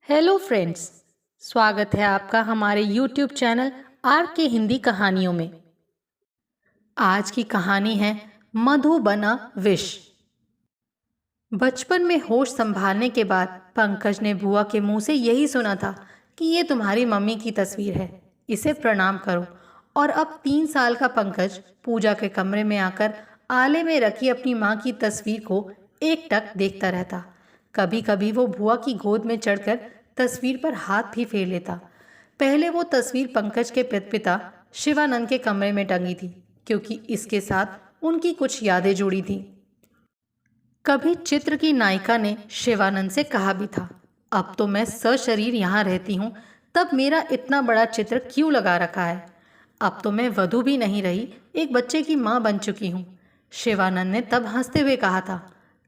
Hello friends. स्वागत है आपका हमारे यूट्यूब चैनल आर के हिंदी कहानियों में। आज की कहानी है मधुबना विष। बचपन में होश संभालने के बाद पंकज ने बुआ के मुंह से यही सुना था कि ये तुम्हारी मम्मी की तस्वीर है, इसे प्रणाम करो। और अब 3 साल का पंकज पूजा के कमरे में आकर आले में रखी अपनी माँ की तस्वीर को एकटक देखता रहता। कभी कभी वो बुआ की गोद में चढ़कर तस्वीर पर हाथ भी फेर लेता। पहले वो तस्वीर पंकज के पिता शिवानंद के कमरे में टंगी थी, क्योंकि इसके साथ उनकी कुछ यादें जुड़ी थी। कभी चित्र की नायिका ने शिवानंद से कहा भी था, अब तो मैं सशरीर यहाँ रहती हूँ, तब मेरा इतना बड़ा चित्र क्यों लगा रखा है। अब तो मैं वधू भी नहीं रही, एक बच्चे की माँ बन चुकी हूँ। शिवानंद ने तब हंसते हुए कहा था,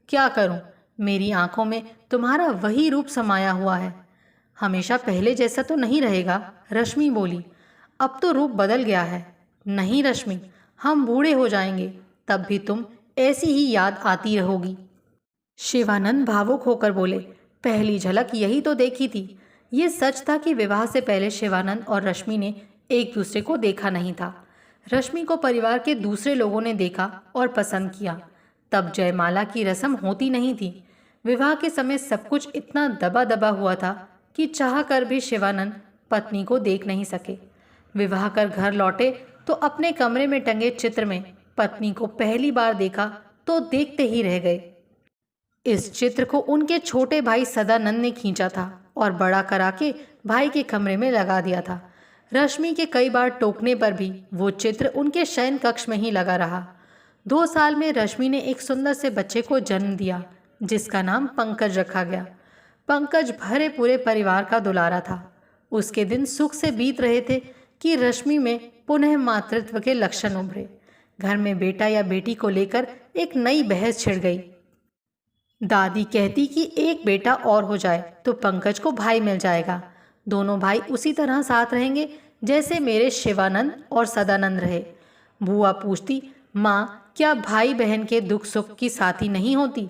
क्या करूँ, मेरी आंखों में तुम्हारा वही रूप समाया हुआ है। हमेशा पहले जैसा तो नहीं रहेगा, रश्मि बोली। अब तो रूप बदल गया है। नहीं रश्मि, हम बूढ़े हो जाएंगे, तब भी तुम ऐसी ही याद आती रहोगी। शिवानंद भावुक होकर बोले, पहली झलक यही तो देखी थी। ये सच था कि विवाह से पहले शिवानंद और रश्मि ने एक दूसरे को देखा नहीं था। रश्मि को परिवार के दूसरे लोगों ने देखा और पसंद किया। तब जयमाला की रस्म होती नहीं थी। विवाह के समय सब कुछ इतना दबा दबा हुआ था कि चाह कर भी शिवानंद पत्नी को देख नहीं सके। विवाह कर घर लौटे तो अपने कमरे में टंगे चित्र में पत्नी को पहली बार देखा तो देखते ही रह गए। इस चित्र को उनके छोटे भाई सदानंद ने खींचा था और बड़ा करा के भाई के कमरे में लगा दिया था। रश्मि के कई बार टोकने पर भी वो चित्र उनके शयन कक्ष में ही लगा रहा। 2 साल में रश्मि ने एक सुंदर से बच्चे को जन्म दिया, जिसका नाम पंकज रखा गया। पंकज भरे पूरे परिवार का दुलारा था। उसके दिन सुख से बीत रहे थे कि रश्मि में पुनः मातृत्व के लक्षण उभरे। घर में बेटा या बेटी को लेकर एक नई बहस छिड़ गई। दादी कहती कि एक बेटा और हो जाए तो पंकज को भाई मिल जाएगा। दोनों भाई उसी तरह साथ रहेंगे जैसे मेरे शिवानंद और सदानंद रहे। बुआ पूछती, माँ क्या भाई बहन के दुख सुख की साथी नहीं होती।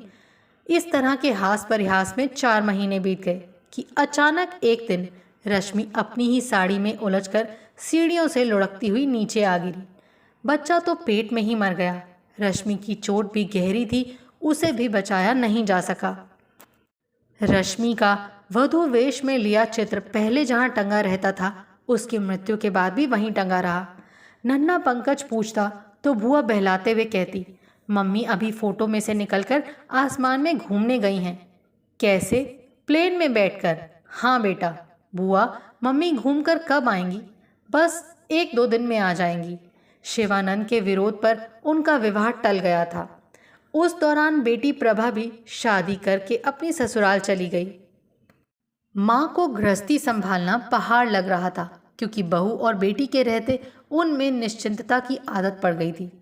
इस तरह के हास परिहास में 4 महीने बीत गए कि अचानक एक दिन रश्मि अपनी ही साड़ी में उलझकर सीढ़ियों से लुढ़कती हुई नीचे आ गिरी। बच्चा तो पेट में ही मर गया। रश्मि की चोट भी गहरी थी, उसे भी बचाया नहीं जा सका। रश्मि का वधू वेश में लिया चित्र पहले जहां टंगा रहता था, उसकी मृत्यु के बाद भी वहीं टंगा रहा। नन्हा पंकज पूछता तो बुआ बहलाते हुए कहती, मम्मी अभी फोटो में से निकलकर आसमान में घूमने गई हैं। कैसे? प्लेन में बैठकर। हाँ बेटा। बुआ, मम्मी घूमकर कब आएंगी? बस 1-2 दिन में आ जाएंगी। शिवानंद के विरोध पर उनका विवाह टल गया था। उस दौरान बेटी प्रभा भी शादी करके अपनी ससुराल चली गई। माँ को गृहस्थी संभालना पहाड़ लग रहा था, क्योंकि बहू और बेटी के रहते उनमें निश्चिंतता की आदत पड़ गई थी।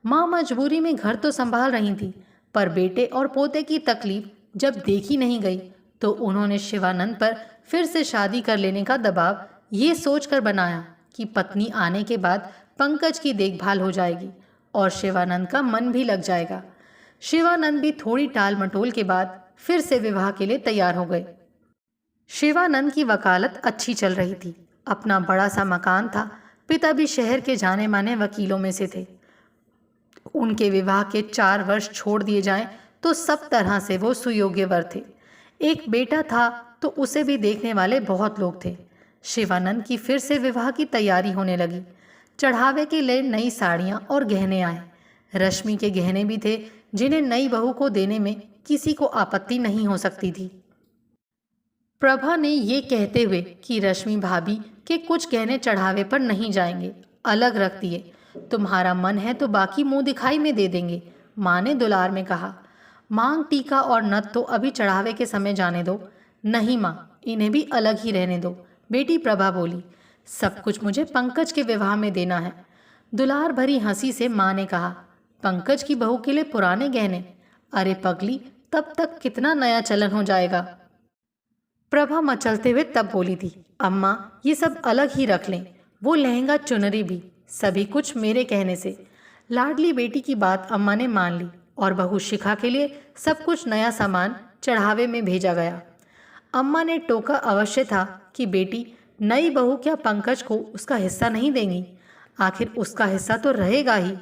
माँ मजबूरी में घर तो संभाल रही थी, पर बेटे और पोते की तकलीफ जब देखी नहीं गई तो उन्होंने शिवानंद पर फिर से शादी कर लेने का दबाव ये सोचकर बनाया कि पत्नी आने के बाद पंकज की देखभाल हो जाएगी और शिवानंद का मन भी लग जाएगा। शिवानंद भी थोड़ी टाल मटोल के बाद फिर से विवाह के लिए तैयार हो गए। शिवानंद की वकालत अच्छी चल रही थी। अपना बड़ा सा मकान था। पिता भी शहर के जाने माने वकीलों में से थे। उनके विवाह के 4 वर्ष छोड़ दिए जाएं तो सब तरह से वो सुयोग्य वर थे। एक बेटा था तो उसे भी देखने वाले बहुत लोग थे। शिवानंद की फिर से विवाह की तैयारी होने लगी। चढ़ावे के लिए नई साड़ियाँ और गहने आए। रश्मि के गहने भी थे, जिन्हें नई बहू को देने में किसी को आपत्ति नहीं हो सकती थी। प्रभा ने ये कहते हुए कि रश्मि भाभी के कुछ गहने चढ़ावे पर नहीं जाएंगे, अलग रख दिए। तुम्हारा मन है तो बाकी मुंह दिखाई में दे देंगे, माँ ने दुलार में कहा। मांग टीका और नथ तो अभी चढ़ावे के समय जाने दो। नहीं माँ, इन्हें भी अलग ही रहने दो, बेटी प्रभा बोली। सब कुछ मुझे पंकज के विवाह में देना है। दुलार भरी हंसी से माँ ने कहा, पंकज की बहू के लिए पुराने गहने? अरे पगली, तब तक कितना नया चलन हो जाएगा। प्रभा मचलते हुए तब बोली थी, अम्मा ये सब अलग ही रख लें, वो लहंगा चुनरी भी, सभी कुछ मेरे कहने से। लाडली बेटी की बात अम्मा ने मान ली और बहू शिखा के लिए सब कुछ नया सामान चढ़ावे में भेजा गया। अम्मा ने टोका अवश्य था कि बेटी, नई बहू क्या पंकज को उसका हिस्सा नहीं देंगी? आखिर उसका हिस्सा तो रहेगा ही।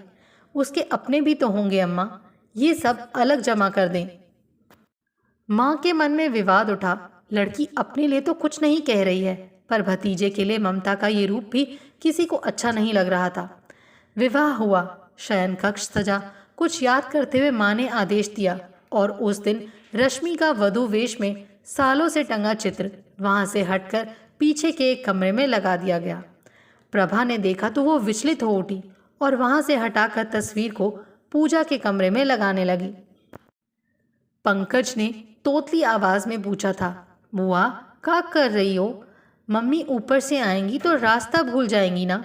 उसके अपने भी तो होंगे अम्मा, ये सब अलग जमा कर दें। माँ के मन में विवाद उठा। लड़की अपने लिए तो कुछ नहीं कह रही है, पर भतीजे के लिए ममता का ये रूप भी किसी को अच्छा नहीं लग रहा था। विवाह हुआ, शयन कक्ष सजा। कुछ याद करते हुए माँ ने आदेश दिया और उस दिन रश्मि का वधू वेश में सालों से टंगा चित्र वहां से हटकर पीछे के एक कमरे में लगा दिया गया। प्रभा ने देखा तो वो विचलित हो उठी और वहां से हटाकर तस्वीर को पूजा के कमरे में लगाने लगी। पंकज ने तोतली आवाज में पूछा था, बुआ क्या कर रही हो? मम्मी ऊपर से आएंगी तो रास्ता भूल जाएंगी ना।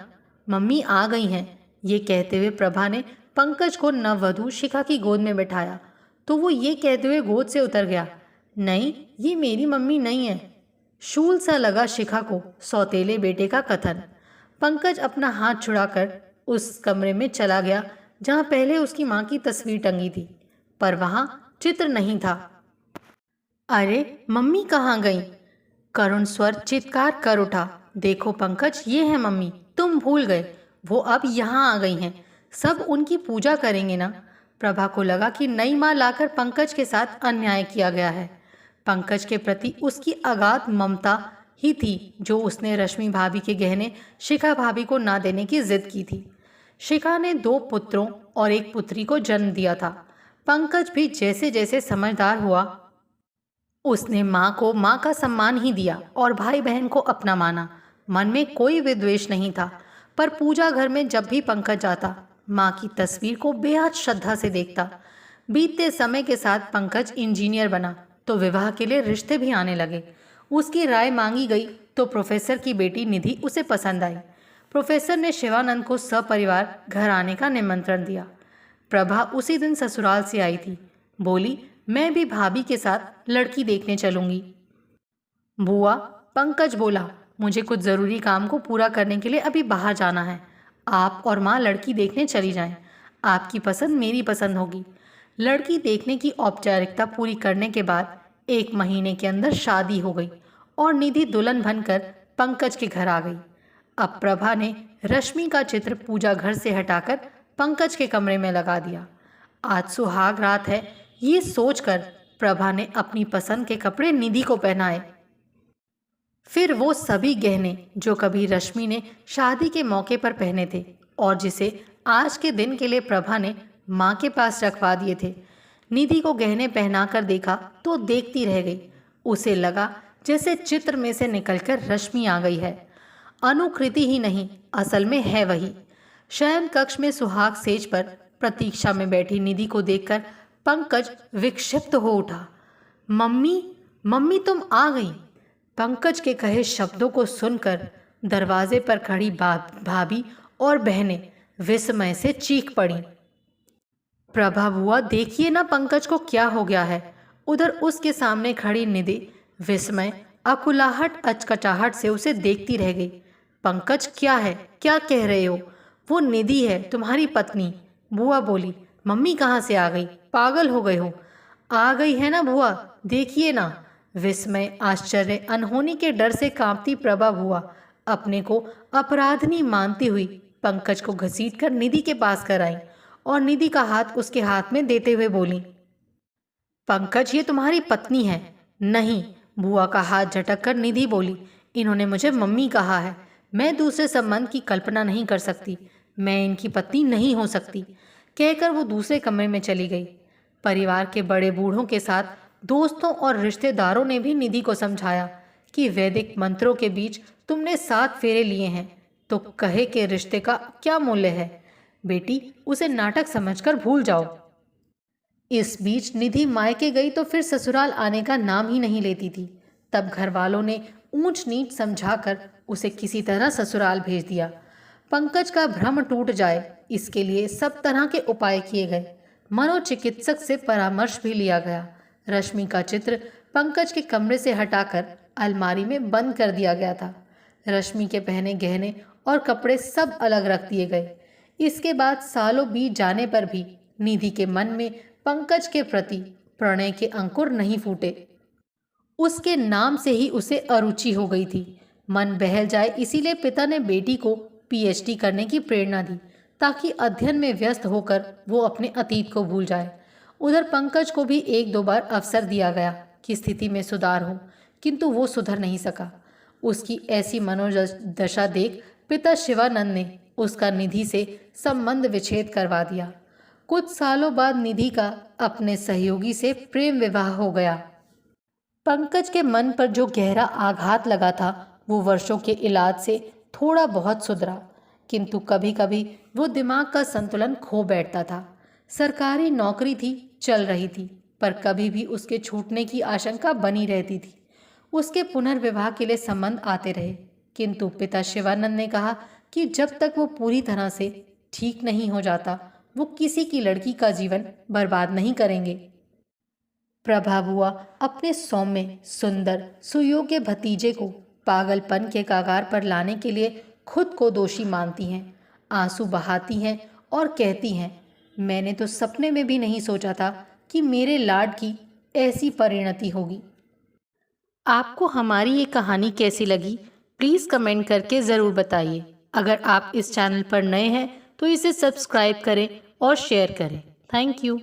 मम्मी आ गई हैं। ये कहते हुए प्रभा ने पंकज को नववधू शिखा की गोद में बैठाया तो वो ये कहते हुए गोद से उतर गया, नहीं, ये मेरी मम्मी नहीं है। शूल सा लगा शिखा को सौतेले बेटे का कथन। पंकज अपना हाथ छुड़ाकर उस कमरे में चला गया जहां पहले उसकी मां की तस्वीर टंगी थी, पर वहां चित्र नहीं था। अरे मम्मी कहाँ गई? करुण स्वर चित्कार कर उठा, देखो पंकज, ये है मम्मी, तुम भूल गए, वो अब यहाँ आ गई हैं। सब उनकी पूजा करेंगे ना। प्रभा को लगा कि नई माँ लाकर पंकज के साथ अन्याय किया गया है। पंकज के प्रति उसकी अगाध ममता ही थी जो उसने रश्मि भाभी के गहने शिखा भाभी को ना देने की जिद की थी। शिखा ने 2 पुत्रों और 1 पुत्री को जन्म दिया था। पंकज भी जैसे जैसे समझदार हुआ, उसने माँ को माँ का सम्मान ही दिया और भाई बहन को अपना माना। मन में कोई विद्वेष नहीं था, पर पूजा घर में जब भी पंकज आता, माँ की तस्वीर को बेहद श्रद्धा से देखता। बीतते समय के साथ पंकज इंजीनियर बना तो विवाह के लिए रिश्ते भी आने लगे। उसकी राय मांगी गई तो प्रोफेसर की बेटी निधि उसे पसंद आई। प्रोफेसर ने शिवानंद को सपरिवार घर आने का निमंत्रण दिया। प्रभा उसी दिन ससुराल से आई थी। बोली, मैं भी भाभी के साथ लड़की देखने चलूंगी। बुआ, पंकज बोला, मुझे कुछ ज़रूरी काम को पूरा करने के लिए अभी बाहर जाना है। आप और माँ लड़की देखने चली जाएं। आपकी पसंद मेरी पसंद होगी। लड़की देखने की औपचारिकता पूरी करने के बाद 1 महीने के अंदर शादी हो गई और निधि दुल्हन बनकर पंकज के घर आ गई। अब प्रभा ने रश्मि का चित्र पूजा घर से हटाकर पंकज के कमरे में लगा दिया। आज सुहाग रात है, ये सोचकर प्रभा ने अपनी पसंद के कपड़े निधि को पहनाए। फिर वो सभी गहने जो कभी रश्मि ने शादी के मौके पर पहने थे और जिसे आज के दिन के लिए प्रभा ने माँ के पास रखवा दिए थे, निधि को गहने पहनाकर देखा तो देखती रह गई। उसे लगा जैसे चित्र में से निकलकर रश्मि आ गई है। अनुकृति ही नहीं, असल में है वही। शयन कक्ष में सुहाग सेज पर प्रतीक्षा में बैठी निधि को देखकर पंकज विक्षिप्त हो उठा। मम्मी, मम्मी तुम आ गई। पंकज के कहे शब्दों को सुनकर दरवाजे पर खड़ी भाभी और बहनें विस्मय से चीख पड़ी। प्रभा बुआ, देखिए ना पंकज को क्या हो गया है। उधर उसके सामने खड़ी निधि विस्मय, अकुलाहट, अचकचाहट से उसे देखती रह गई। पंकज, क्या है, क्या कह रहे हो? वो निधि है, तुम्हारी पत्नी। बुआ बोली, मम्मी कहाँ से आ गई? पागल हो गए हो? आ गई है ना बुआ, देखिए ना। विस्मय, आश्चर्य, अनहोनी के डर से कांपती प्रभा बुआ अपने को अपराधनी मानती हुई पंकज को घसीटकर निधि के पास कर आई और निधि का हाथ उसके हाथ में देते हुए बोली, पंकज, ये तुम्हारी पत्नी है। नहीं, बुआ का हाथ झटक कर निधि बोली, इन्होंने मुझे मम्मी कहा है। मैं दूसरे संबंध की कल्पना नहीं कर सकती। मैं इनकी पत्नी नहीं हो सकती। कहकर वो दूसरे कमरे में चली गई। परिवार के बड़े बूढ़ों के साथ दोस्तों और रिश्तेदारों ने भी निधि को समझाया कि वैदिक मंत्रों के बीच तुमने 7 फेरे लिए हैं तो कहे के रिश्ते का क्या मूल्य है? बेटी, उसे नाटक समझकर भूल जाओ। इस बीच निधि मायके गई तो फिर ससुराल आने का नाम ही नहीं लेती थी। तब घर वालों ने ऊंच नीच समझाकर उसे किसी तरह ससुराल भेज दिया। पंकज का भ्रम टूट जाए इसके लिए सब तरह के उपाय किए गए। मनोचिकित्सक से परामर्श भी लिया गया। रश्मि का चित्र पंकज के कमरे से हटाकर अलमारी में बंद कर दिया गया था। रश्मि के पहने गहने और कपड़े सब अलग रख दिए गए। इसके बाद सालों बीत जाने पर भी निधि के मन में पंकज के प्रति प्रणय के अंकुर नहीं फूटे। उसके नाम से ही उसे अरुचि हो गई थी। मन बहल जाए इसीलिए पिता ने बेटी को पीएचडी करने की प्रेरणा दी, ताकि अध्ययन में व्यस्त होकर वो अपने अतीत को भूल जाए। उधर पंकज को भी एक दो बार अवसर दिया गया कि स्थिति में सुधार हो, किंतु वो सुधर नहीं सका। उसकी ऐसी मनोदशा देख पिता शिवानंद ने उसका निधि से संबंध विच्छेद करवा दिया। कुछ सालों बाद निधि का अपने सहयोगी से प्रेम विवाह हो गया। पंकज के मन पर जो गहरा आघात लगा था वो वर्षों के इलाज से थोड़ा बहुत सुधरा, किंतु कभी कभी वो दिमाग का संतुलन खो बैठता था। सरकारी नौकरी थी, चल रही थी, पर कभी भी उसके छूटने की आशंका बनी रहती थी। उसके पुनर्विवाह के लिए संबंध आते रहे, किंतु पिता शिवानंद ने कहा कि जब तक वो पूरी तरह से ठीक नहीं हो जाता वो किसी की लड़की का जीवन बर्बाद नहीं करेंगे। प्रभा बुआ अपने सौम्य, सुंदर, सुयोग्य भतीजे को पागलपन के कगार पर लाने के लिए खुद को दोषी मानती हैं, आंसू बहाती हैं और कहती हैं, मैंने तो सपने में भी नहीं सोचा था कि मेरे लाड की ऐसी परिणति होगी। आपको हमारी ये कहानी कैसी लगी, प्लीज़ कमेंट करके ज़रूर बताइए। अगर आप इस चैनल पर नए हैं तो इसे सब्सक्राइब करें और शेयर करें। Thank you.